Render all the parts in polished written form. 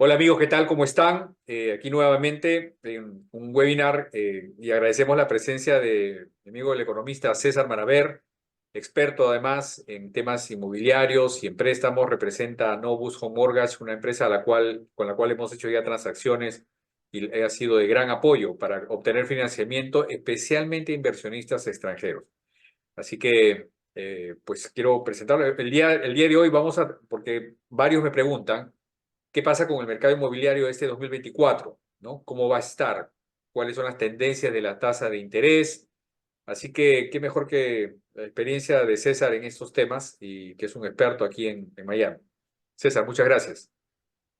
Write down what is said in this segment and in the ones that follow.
Hola amigos, ¿qué tal? ¿Cómo están? Aquí nuevamente en un webinar y agradecemos la presencia de mi amigo el economista César Maraver, experto además en temas inmobiliarios y en préstamos, representa a Novus Home Mortgage, una empresa con la cual hemos hecho ya transacciones y ha sido de gran apoyo para obtener financiamiento, especialmente a inversionistas extranjeros. Así que, pues quiero presentarlo. El día de hoy porque varios me preguntan, ¿qué pasa con el mercado inmobiliario de este 2024? ¿No? ¿Cómo va a estar? ¿Cuáles son las tendencias de la tasa de interés? Así que, qué mejor que la experiencia de César en estos temas y que es un experto aquí en Miami. César, muchas gracias.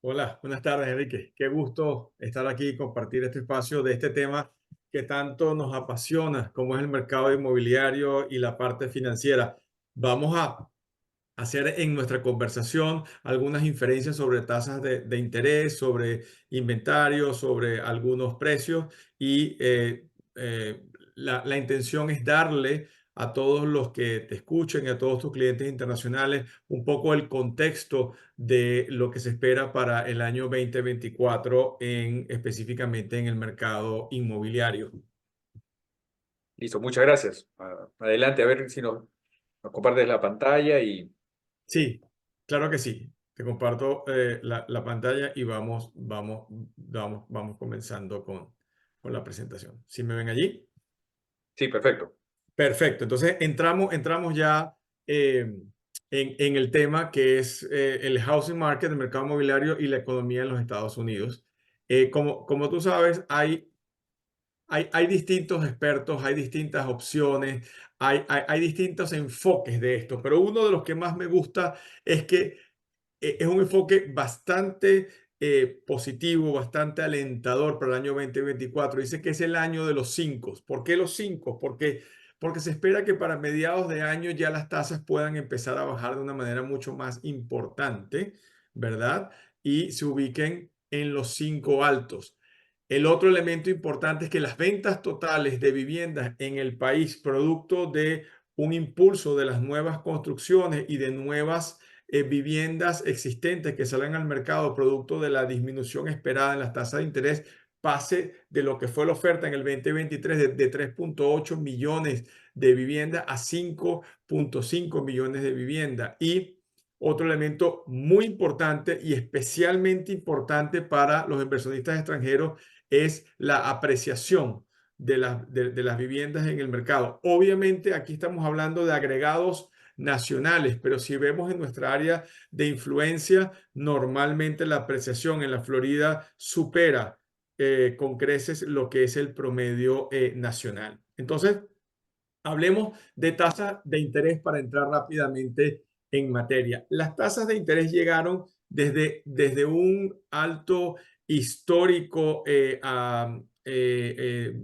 Hola, buenas tardes, Enrique. Qué gusto estar aquí y compartir este espacio de este tema que tanto nos apasiona, como es el mercado inmobiliario y la parte financiera. Vamos a hacer en nuestra conversación algunas inferencias sobre tasas de interés, sobre inventario, sobre algunos precios y la intención es darle a todos los que te escuchen y a todos tus clientes internacionales un poco el contexto de lo que se espera para el año 2024 específicamente en el mercado inmobiliario. Listo, muchas gracias. Adelante, a ver si nos compartes la pantalla y Sí, claro que sí. Te comparto la pantalla y vamos comenzando con la presentación. ¿Sí me ven allí? sí, perfecto. Perfecto. Entonces entramos ya eh, en el tema que es el housing market, el mercado inmobiliario y la economía en los Estados Unidos. Como tú sabes, hay distintos expertos, hay distintas opciones, hay distintos enfoques de esto, pero uno de los que más me gusta es que es un enfoque bastante positivo, bastante alentador para el año 2024. Dice que es el año de los 5. ¿Por qué los 5? Porque se espera que para mediados de año ya las tasas puedan empezar a bajar de una manera mucho más importante, ¿verdad? Y se ubiquen en los 5 altos. El otro elemento importante es que las ventas totales de viviendas en el país, producto de un impulso de las nuevas construcciones y de nuevas viviendas existentes que salen al mercado producto de la disminución esperada en las tasas de interés, pase de lo que fue la oferta en el 2023 de 3.8 millones de viviendas a 5.5 millones de viviendas. Y otro elemento muy importante y especialmente importante para los inversionistas extranjeros es la apreciación de las viviendas en el mercado. Obviamente aquí estamos hablando de agregados nacionales, pero si vemos en nuestra área de influencia, normalmente la apreciación en la Florida supera con creces lo que es el promedio nacional. Entonces, hablemos de tasas de interés para entrar rápidamente en materia. Las tasas de interés llegaron desde un alto histórico a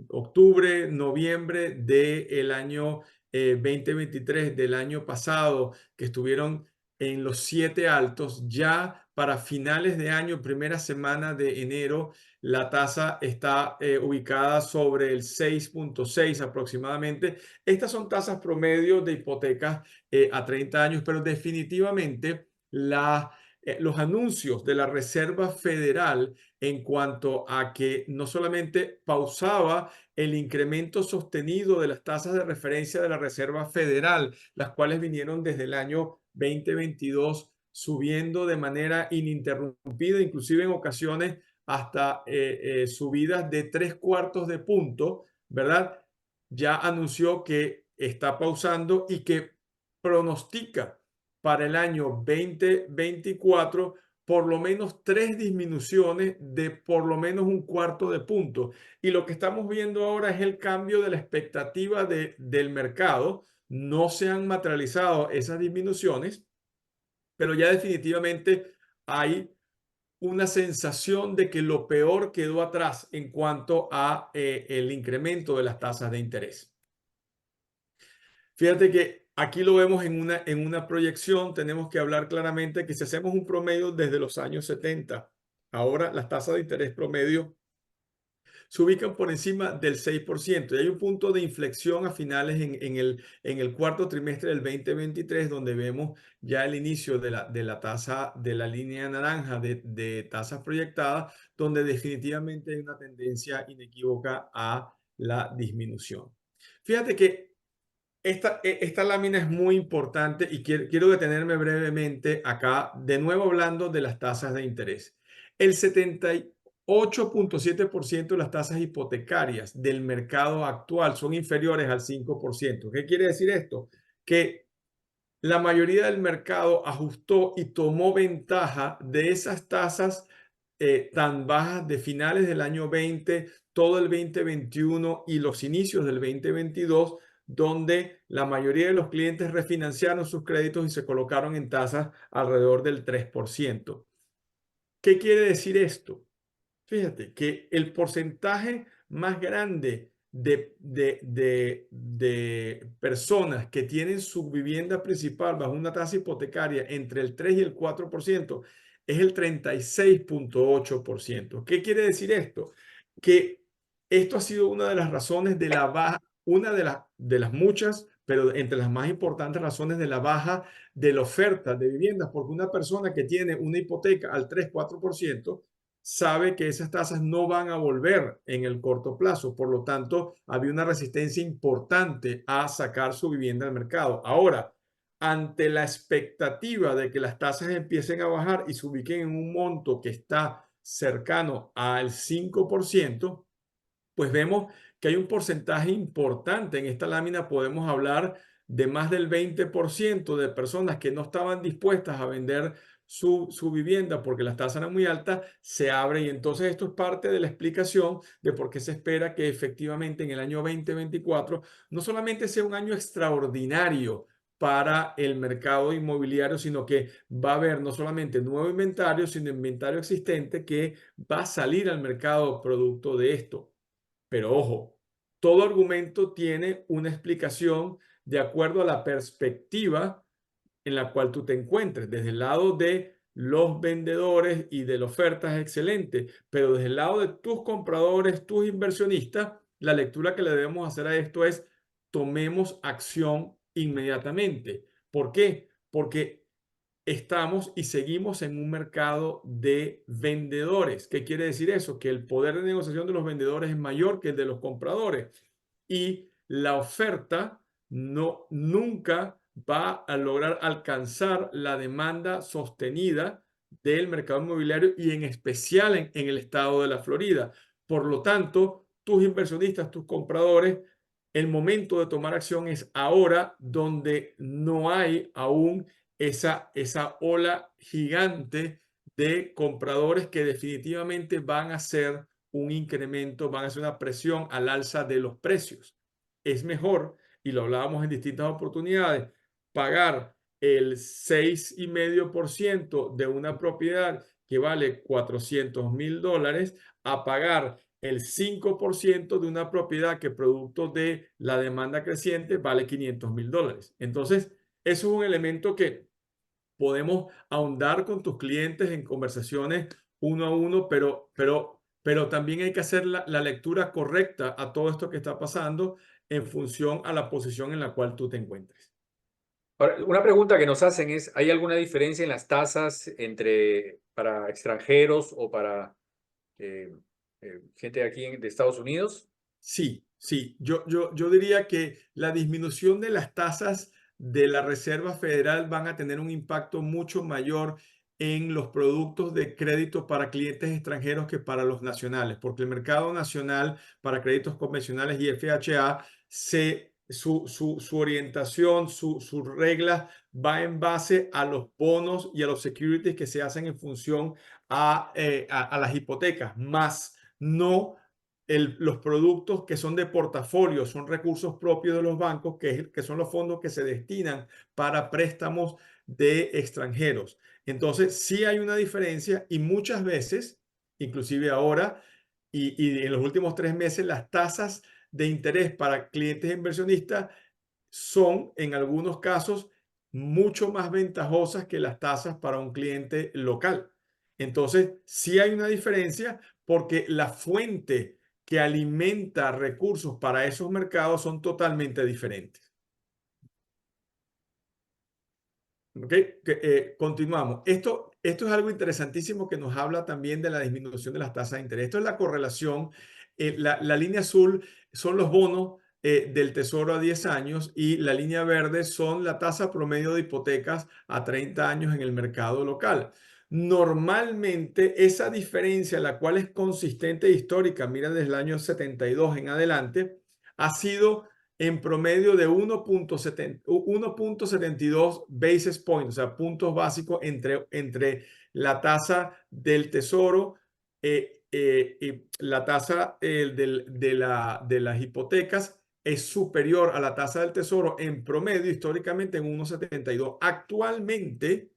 octubre, noviembre del año 2023, del año pasado, que estuvieron en los 7 altos. Ya para finales de año, primera semana de enero, la tasa está ubicada sobre el 6.6 aproximadamente. Estas son tasas promedio de hipotecas a 30 años, pero definitivamente los anuncios de la Reserva Federal en cuanto a que no solamente pausaba el incremento sostenido de las tasas de referencia de la Reserva Federal, las cuales vinieron desde el año 2022 subiendo de manera ininterrumpida, inclusive en ocasiones hasta subidas de 3/4 de punto, ¿verdad? Ya anunció que está pausando y que pronostica para el año 2024 por lo menos 3 disminuciones de por lo menos 1/4 de punto. Y lo que estamos viendo ahora es el cambio de la expectativa del mercado. No se han materializado esas disminuciones, pero ya definitivamente hay una sensación de que lo peor quedó atrás en cuanto a el incremento de las tasas de interés. Fíjate que aquí lo vemos en una proyección. Tenemos que hablar claramente que si hacemos un promedio desde los años 70, ahora las tasas de interés promedio se ubican por encima del 6%. Y hay un punto de inflexión a finales en el cuarto trimestre del 2023, donde vemos ya el inicio de la tasa, de la línea naranja de tasas proyectadas, donde definitivamente hay una tendencia inequívoca a la disminución. Fíjate que esta lámina es muy importante y quiero detenerme brevemente acá, de nuevo hablando de las tasas de interés. El 78,7% de las tasas hipotecarias del mercado actual son inferiores al 5%. ¿Qué quiere decir esto? Que la mayoría del mercado ajustó y tomó ventaja de esas tasas tan bajas de finales del año 20, todo el 2021 y los inicios del 2022, donde la mayoría de los clientes refinanciaron sus créditos y se colocaron en tasas alrededor del 3%. ¿Qué quiere decir esto? Fíjate que el porcentaje más grande de personas que tienen su vivienda principal bajo una tasa hipotecaria entre el 3 y el 4% es el 36,8%. ¿Qué quiere decir esto? Que esto ha sido una de las razones de la baja, una de las muchas, pero entre las más importantes razones de la baja de la oferta de viviendas, porque una persona que tiene una hipoteca al 3-4% sabe que esas tasas no van a volver en el corto plazo. Por lo tanto, había una resistencia importante a sacar su vivienda al mercado. Ahora, ante la expectativa de que las tasas empiecen a bajar y se ubiquen en un monto que está cercano al 5%, pues vemos que hay un porcentaje importante en esta lámina. Podemos hablar de más del 20% de personas que no estaban dispuestas a vender su vivienda porque las tasas eran muy altas, se abre, y entonces esto es parte de la explicación de por qué se espera que efectivamente en el año 2024 no solamente sea un año extraordinario para el mercado inmobiliario, sino que va a haber no solamente nuevo inventario, sino inventario existente que va a salir al mercado producto de esto. Pero ojo, todo argumento tiene una explicación de acuerdo a la perspectiva en la cual tú te encuentres. Desde el lado de los vendedores y de la oferta es excelente, pero desde el lado de tus compradores, tus inversionistas, la lectura que le debemos hacer a esto es: tomemos acción inmediatamente. ¿Por qué? Porque estamos y seguimos en un mercado de vendedores. ¿Qué quiere decir eso? Que el poder de negociación de los vendedores es mayor que el de los compradores, y la oferta nunca va a lograr alcanzar la demanda sostenida del mercado inmobiliario, y en especial en el estado de la Florida. Por lo tanto, tus inversionistas, tus compradores, el momento de tomar acción es ahora, donde no hay aún esa ola gigante de compradores que definitivamente van a hacer un incremento, van a hacer una presión al alza de los precios. Es mejor, y lo hablábamos en distintas oportunidades, pagar el 6,5% de una propiedad que vale $400,000 a pagar el 5% de una propiedad que, producto de la demanda creciente, vale $500,000. Entonces, eso es un elemento que podemos ahondar con tus clientes en conversaciones uno a uno, pero también hay que hacer la lectura correcta a todo esto que está pasando en función a la posición en la cual tú te encuentres. Ahora, una pregunta que nos hacen es, ¿hay alguna diferencia en las tasas entre para extranjeros o para gente de aquí de Estados Unidos? Sí, sí, yo diría que la disminución de las tasas de la Reserva Federal van a tener un impacto mucho mayor en los productos de crédito para clientes extranjeros que para los nacionales, porque el mercado nacional para créditos convencionales y FHA, su orientación, sus reglas va en base a los bonos y a los securities que se hacen en función a las hipotecas, más no los productos que son de portafolio, son recursos propios de los bancos, que son los fondos que se destinan para préstamos de extranjeros. Entonces, sí hay una diferencia, y muchas veces, inclusive ahora y en los últimos 3 meses, las tasas de interés para clientes inversionistas son, en algunos casos, mucho más ventajosas que las tasas para un cliente local. Entonces, sí hay una diferencia, porque la fuente que alimenta recursos para esos mercados son totalmente diferentes. ¿Okay? Continuamos. Esto es algo interesantísimo que nos habla también de la disminución de las tasas de interés. Esto es la correlación. La línea azul son los bonos del Tesoro a 10 años y la línea verde son la tasa promedio de hipotecas a 30 años en el mercado local. Normalmente esa diferencia, la cual es consistente e histórica, mira desde el año 72 en adelante, ha sido en promedio de 1.72 basis points, o sea, puntos básicos entre la tasa del tesoro y la tasa de las hipotecas es superior a la tasa del tesoro en promedio históricamente en 1.72. Actualmente,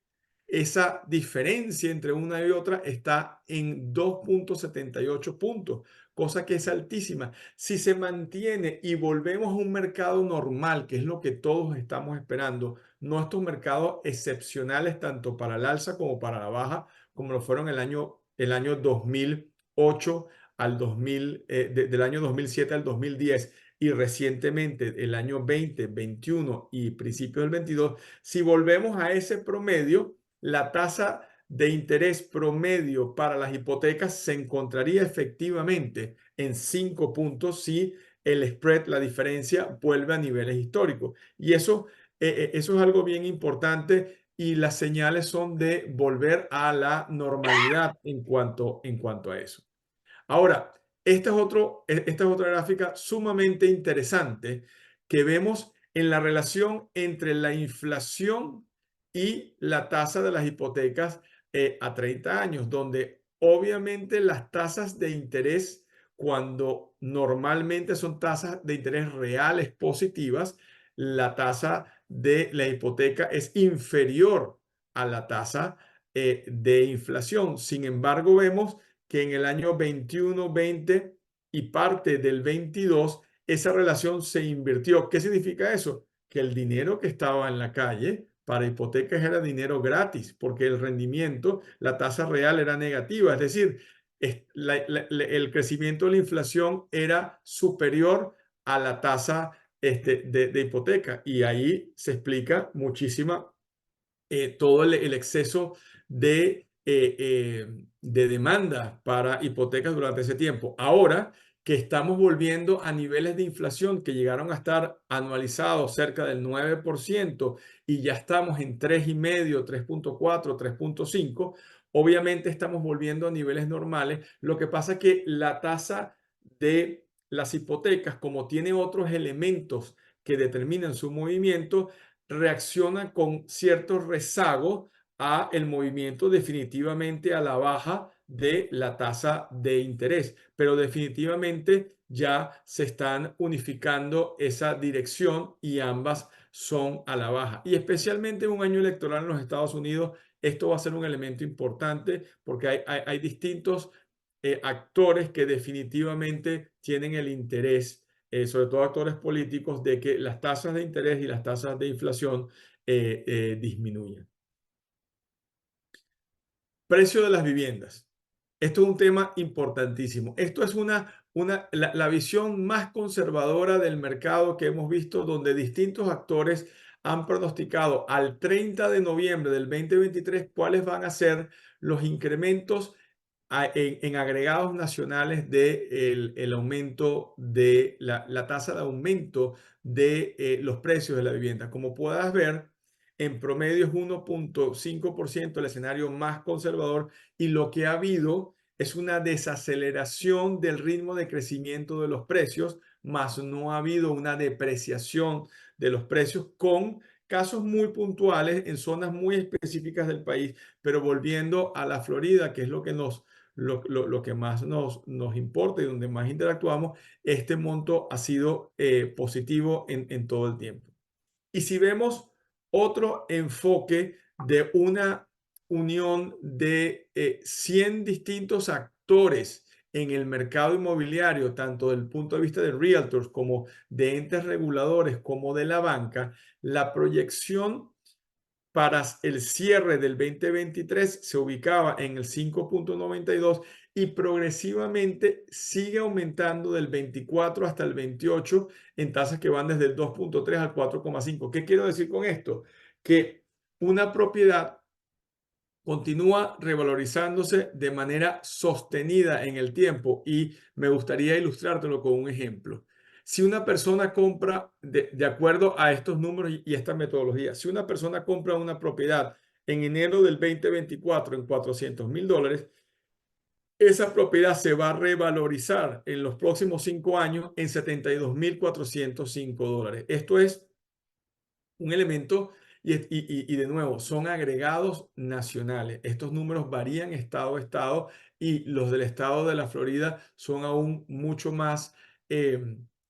esa diferencia entre una y otra está en 2.78 puntos, cosa que es altísima. Si se mantiene y volvemos a un mercado normal, que es lo que todos estamos esperando, no estos mercados excepcionales tanto para el alza como para la baja, como lo fueron el año 2008 al 2000, del año 2007 al 2010 y recientemente el año 20, 21 y principios del 22, si volvemos a ese promedio, la tasa de interés promedio para las hipotecas se encontraría efectivamente en 5 puntos si el spread, la diferencia, vuelve a niveles históricos. Y eso es algo bien importante y las señales son de volver a la normalidad en cuanto a eso. Ahora, esta es otra gráfica sumamente interesante que vemos en la relación entre la inflación y la tasa de las hipotecas a 30 años, donde obviamente las tasas de interés, cuando normalmente son tasas de interés reales positivas, la tasa de la hipoteca es inferior a la tasa de inflación. Sin embargo, vemos que en el año 21, 20 y parte del 22, esa relación se invirtió. ¿Qué significa eso? Que el dinero que estaba en la calle para hipotecas era dinero gratis, porque el rendimiento, la tasa real era negativa. Es decir, el crecimiento de la inflación era superior a la tasa de hipoteca. Y ahí se explica muchísima todo el exceso de demanda para hipotecas durante ese tiempo. Ahora que estamos volviendo a niveles de inflación que llegaron a estar anualizados cerca del 9% y ya estamos en 3,5, 3,4, 3,5, obviamente estamos volviendo a niveles normales. Lo que pasa es que la tasa de las hipotecas, como tiene otros elementos que determinan su movimiento, reacciona con cierto rezago a el movimiento definitivamente a la baja de la tasa de interés, pero definitivamente ya se están unificando esa dirección y ambas son a la baja. Y especialmente en un año electoral en los Estados Unidos, esto va a ser un elemento importante porque hay distintos actores que definitivamente tienen el interés, sobre todo actores políticos, de que las tasas de interés y las tasas de inflación disminuyan. Precio de las viviendas. Esto es un tema importantísimo. Esto es la visión más conservadora del mercado que hemos visto, donde distintos actores han pronosticado al 30 de noviembre del 2023 cuáles van a ser los incrementos en agregados nacionales de el aumento de la tasa de aumento de los precios de la vivienda. Como puedas ver, en promedio es 1.5% el escenario más conservador y lo que ha habido es una desaceleración del ritmo de crecimiento de los precios, más no ha habido una depreciación de los precios con casos muy puntuales en zonas muy específicas del país, pero volviendo a la Florida, que es lo que más nos importa y donde más interactuamos, este monto ha sido positivo en todo el tiempo. Y si vemos otro enfoque de una unión de 100 distintos actores en el mercado inmobiliario, tanto desde el punto de vista de realtors como de entes reguladores como de la banca, la proyección para el cierre del 2023 se ubicaba en el 5,92 y progresivamente sigue aumentando del 24 hasta el 28 en tasas que van desde el 2,3 al 4,5. ¿Qué quiero decir con esto? Que una propiedad continúa revalorizándose de manera sostenida en el tiempo y me gustaría ilustrártelo con un ejemplo. Si una persona compra, de acuerdo a estos números y esta metodología, si una persona compra una propiedad en enero del 2024 en $400,000, esa propiedad se va a revalorizar en los próximos 5 años en $72,405. Esto es un elemento y de nuevo, son agregados nacionales. Estos números varían estado a estado y los del estado de la Florida son aún mucho más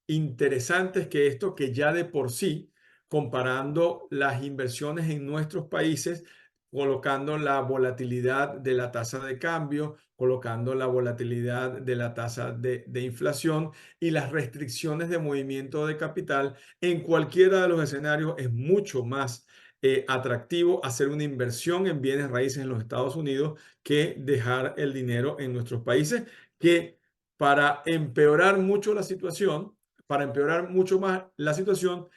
interesantes que esto, que ya de por sí, comparando las inversiones en nuestros países, colocando la volatilidad de la tasa de cambio, colocando la volatilidad de la tasa de inflación y las restricciones de movimiento de capital, en cualquiera de los escenarios es mucho más atractivo hacer una inversión en bienes raíces en los Estados Unidos que dejar el dinero en nuestros países, que para empeorar mucho la situación, para empeorar mucho más la situación,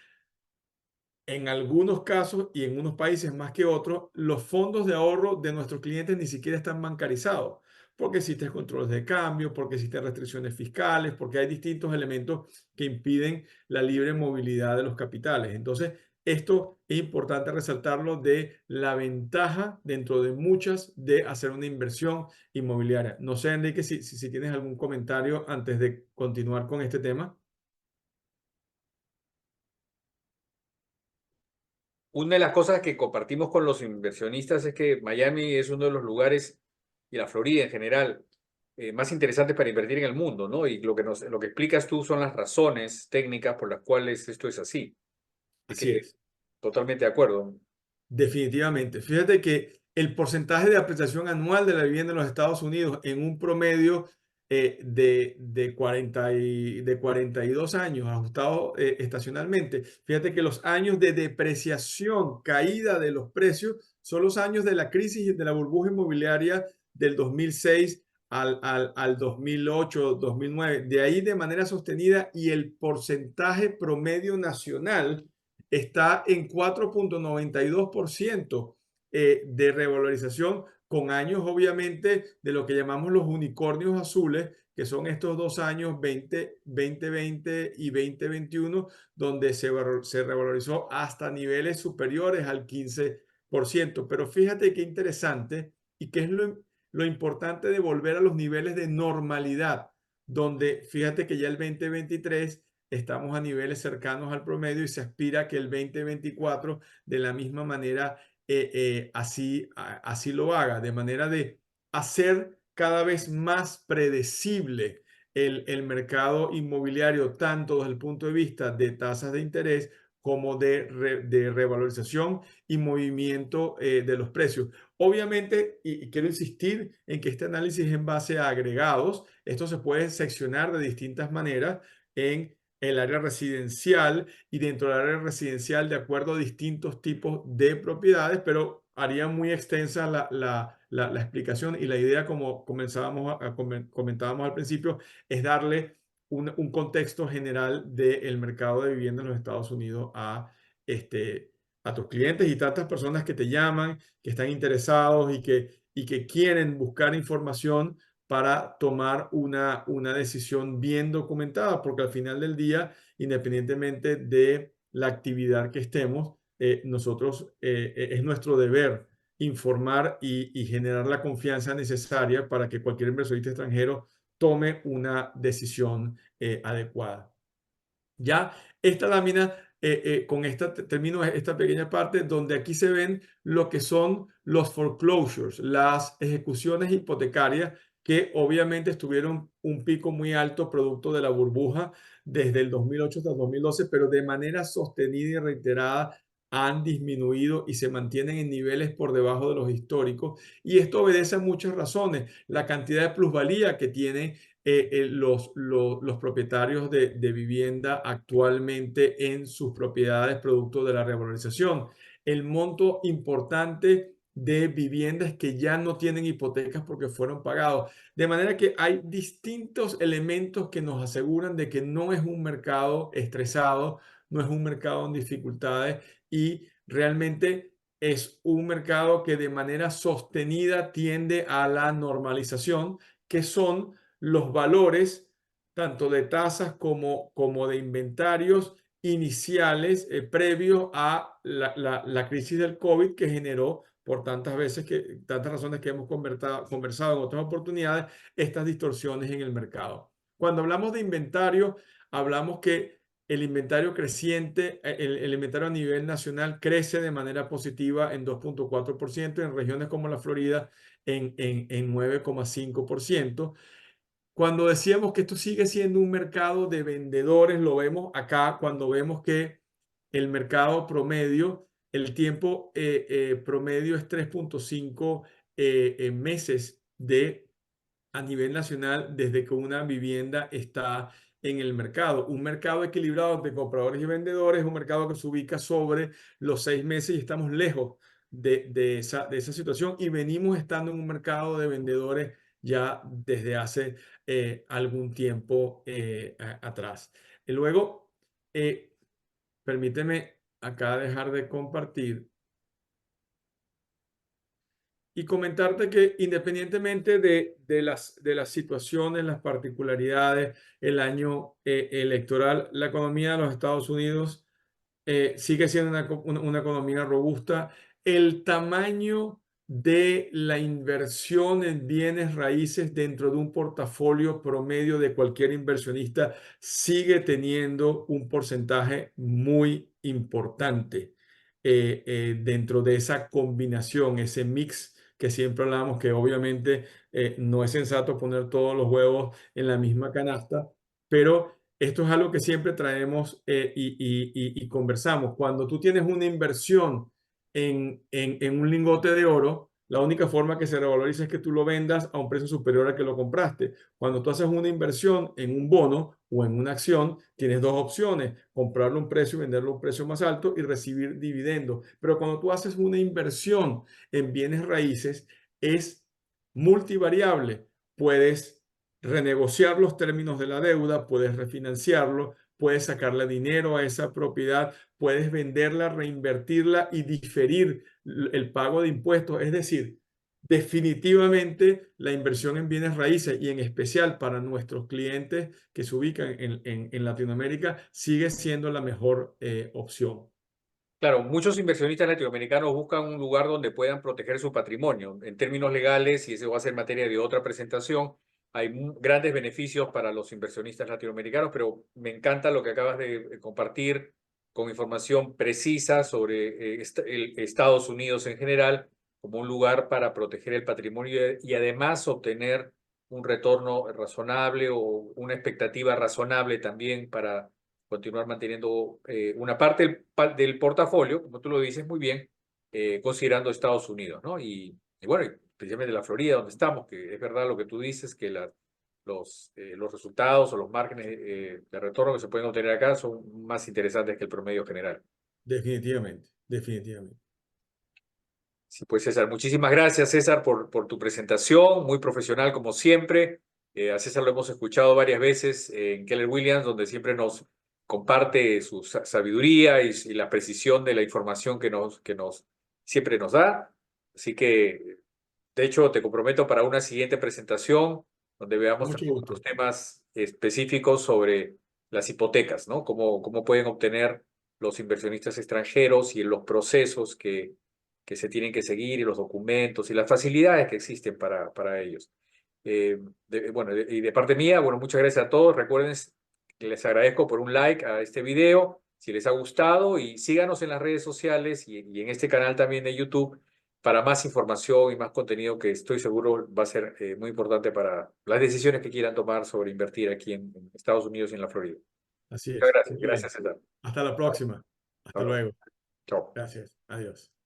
en algunos casos y en unos países más que otros, los fondos de ahorro de nuestros clientes ni siquiera están bancarizados, porque existen controles de cambio, porque existen restricciones fiscales, porque hay distintos elementos que impiden la libre movilidad de los capitales. Entonces, esto es importante resaltarlo de la ventaja dentro de muchas de hacer una inversión inmobiliaria. No sé, Enrique, si tienes algún comentario antes de continuar con este tema. Una de las cosas que compartimos con los inversionistas es que Miami es uno de los lugares, y la Florida en general, más interesantes para invertir en el mundo, ¿no? Y lo que explicas tú son las razones técnicas por las cuales esto es así. Así Así que es. totalmente de acuerdo. Definitivamente. Fíjate que el porcentaje de apreciación anual de la vivienda en los Estados Unidos en un promedio de 42 años ajustado estacionalmente, fíjate que los años de depreciación, caída de los precios, son los años de la crisis de la burbuja inmobiliaria del 2006 al 2008, 2009. De ahí de manera sostenida y el porcentaje promedio nacional está en 4,92% de revalorización, con años obviamente de lo que llamamos los unicornios azules, que son estos 2 años 2020 y 2021, donde se revalorizó hasta niveles superiores al 15%. Pero fíjate qué interesante y qué es lo importante de volver a los niveles de normalidad, donde fíjate que ya el 2023 estamos a niveles cercanos al promedio y se aspira que el 2024 de la misma manera así lo haga, de manera de hacer cada vez más predecible el mercado inmobiliario, tanto desde el punto de vista de tasas de interés como de revalorización y movimiento de los precios. Obviamente, y quiero insistir en que este análisis es en base a agregados. Esto se puede seccionar de distintas maneras en el área residencial y dentro del área residencial de acuerdo a distintos tipos de propiedades, pero haría muy extensa la explicación y la idea, como comentábamos al principio, es darle un contexto general del mercado de vivienda en los Estados Unidos a tus clientes y tantas personas que te llaman, que están interesados y que quieren buscar información para tomar una decisión bien documentada, porque al final del día, independientemente de la actividad que estemos, nosotros es nuestro deber informar y generar la confianza necesaria para que cualquier inversionista extranjero tome una decisión adecuada. Ya esta lámina, con esta termino esta pequeña parte donde aquí se ven lo que son los foreclosures, las ejecuciones hipotecarias que obviamente estuvieron un pico muy alto producto de la burbuja desde el 2008 hasta el 2012, pero de manera sostenida y reiterada han disminuido y se mantienen en niveles por debajo de los históricos. Y esto obedece a muchas razones. La cantidad de plusvalía que tienen los propietarios de vivienda actualmente en sus propiedades producto de la revalorización. el monto importante de viviendas que ya no tienen hipotecas porque fueron pagados. De manera que hay distintos elementos que nos aseguran de que no es un mercado estresado, no es un mercado en dificultades y realmente es un mercado que de manera sostenida tiende a la normalización, que son los valores tanto de tasas como de inventarios iniciales previos a la crisis del COVID que generó por tantas razones que hemos conversado en otras oportunidades, estas distorsiones en el mercado. Cuando hablamos de inventario, hablamos que el inventario creciente, el inventario a nivel nacional crece de manera positiva en 2,4%, en regiones como la Florida en 9,5%. Cuando decíamos que esto sigue siendo un mercado de vendedores, lo vemos acá cuando vemos que el mercado promedio, el tiempo promedio es 3,5 meses a nivel nacional desde que una vivienda está en el mercado. Un mercado equilibrado de compradores y vendedores, un mercado que se ubica sobre los 6 meses y estamos lejos de esa situación y venimos estando en un mercado de vendedores ya desde hace algún tiempo atrás. Y luego, eh, permíteme acá dejar de compartir y comentarte que independientemente de las situaciones, las particularidades, el año electoral, la economía de los Estados Unidos sigue siendo una economía robusta. El tamaño de la inversión en bienes raíces dentro de un portafolio promedio de cualquier inversionista sigue teniendo un porcentaje muy importante dentro de esa combinación, ese mix que siempre hablamos, que obviamente no es sensato poner todos los huevos en la misma canasta, pero esto es algo que siempre traemos y conversamos. Cuando tú tienes una inversión en un lingote de oro, la única forma que se revaloriza es que tú lo vendas a un precio superior al que lo compraste. Cuando tú haces una inversión en un bono o en una acción, tienes dos opciones: comprarlo a un precio y venderlo a un precio más alto y recibir dividendos. Pero cuando tú haces una inversión en bienes raíces, es multivariable. Puedes renegociar los términos de la deuda, puedes refinanciarlo, puedes sacarle dinero a esa propiedad, puedes venderla, reinvertirla y diferir el pago de impuestos. Es decir, definitivamente la inversión en bienes raíces y en especial para nuestros clientes que se ubican en Latinoamérica sigue siendo la mejor opción. Claro, muchos inversionistas latinoamericanos buscan un lugar donde puedan proteger su patrimonio. En términos legales, y eso va a ser materia de otra presentación, hay grandes beneficios para los inversionistas latinoamericanos, pero me encanta lo que acabas de compartir con información precisa sobre Estados Unidos en general como un lugar para proteger el patrimonio y además obtener un retorno razonable o una expectativa razonable también para continuar manteniendo una parte del portafolio, como tú lo dices muy bien, considerando Estados Unidos, ¿no? Y bueno, especialmente la Florida, donde estamos, que es verdad lo que tú dices, que los resultados o los márgenes de retorno que se pueden obtener acá son más interesantes que el promedio general. Definitivamente, definitivamente. Sí, pues César, muchísimas gracias César por tu presentación, muy profesional como siempre. A César lo hemos escuchado varias veces en Keller Williams, donde siempre nos comparte su sabiduría y la precisión de la información que siempre nos da. Así que, de hecho, te comprometo para una siguiente presentación donde Con veamos mucho también otros gusto. temas específicos sobre las hipotecas, ¿no? Cómo pueden obtener los inversionistas extranjeros y los procesos que se tienen que seguir y los documentos y las facilidades que existen para ellos. Bueno, y de parte mía, bueno, muchas gracias a todos. Recuerden que les agradezco por un like a este video, si les ha gustado, y síganos en las redes sociales y en este canal también de YouTube para más información y más contenido que estoy seguro va a ser muy importante para las decisiones que quieran tomar sobre invertir aquí en Estados Unidos y en la Florida. Así Muchas es. gracias. Muy bien. Gracias, César. Hasta la próxima. Hasta Hasta luego. luego. Chao. Gracias. Adiós.